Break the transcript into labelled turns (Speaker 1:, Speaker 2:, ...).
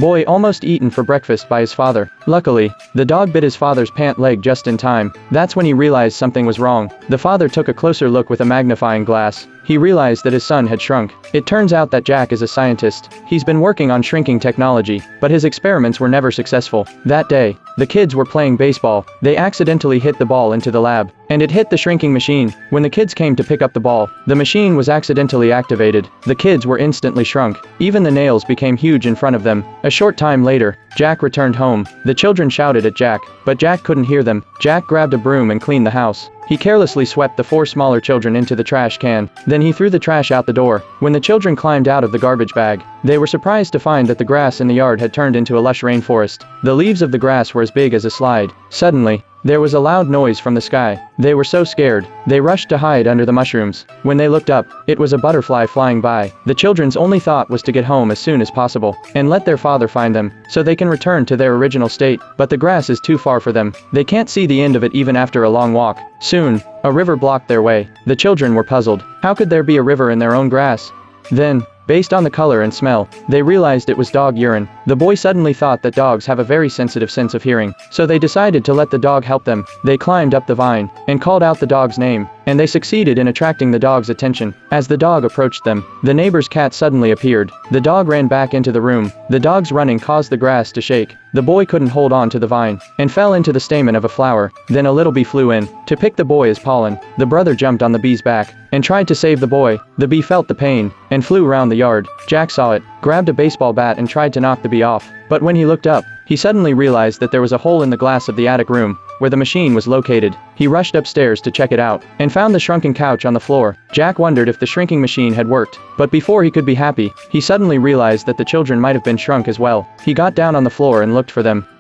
Speaker 1: Boy almost eaten for breakfast by his father. Luckily, the dog bit his father's pant leg just in time. That's when he realized something was wrong. The father took a closer look with a magnifying glass. He realized that his son had shrunk. It turns out that Jack is a scientist. He's been working on shrinking technology, but his experiments were never successful. That day, the kids were playing baseball. They accidentally hit the ball into the lab, and it hit the shrinking machine. When the kids came to pick up the ball, the machine was accidentally activated. The kids were instantly shrunk. Even the nails became huge in front of them. A short time later, Jack returned home. The children shouted at Jack, but Jack couldn't hear them. Jack grabbed a broom and cleaned the house. He carelessly swept the 4 smaller children into the trash can. Then he threw the trash out the door. When the children climbed out of the garbage bag, they were surprised to find that the grass in the yard had turned into a lush rainforest. The leaves of the grass were as big as a slide. Suddenly, there was a loud noise from the sky. They were so scared, they rushed to hide under the mushrooms. When they looked up, it was a butterfly flying by. The children's only thought was to get home as soon as possible, and let their father find them, so they can return to their original state. But the grass is too far for them. They can't see the end of it even after a long walk. Soon, a river blocked their way. The children were puzzled. How could there be a river in their own grass? Then, based on the color and smell, they realized it was dog urine. The boy suddenly thought that dogs have a very sensitive sense of hearing, so they decided to let the dog help them. They climbed up the vine, and called out the dog's name, and they succeeded in attracting the dog's attention. As the dog approached them, the neighbor's cat suddenly appeared. The dog ran back into the room. The dog's running caused the grass to shake. The boy couldn't hold on to the vine, and fell into the stamen of a flower. Then a little bee flew in, to pick the boy as pollen. The brother jumped on the bee's back, and tried to save the boy. The bee felt the pain, and flew around the yard. Jack saw it, grabbed a baseball bat and tried to knock the bee off. But when he looked up, he suddenly realized that there was a hole in the glass of the attic room, where the machine was located. He rushed upstairs to check it out, and found the shrunken couch on the floor. Jack wondered if the shrinking machine had worked, but before he could be happy, he suddenly realized that the children might have been shrunk as well. He got down on the floor and looked for them.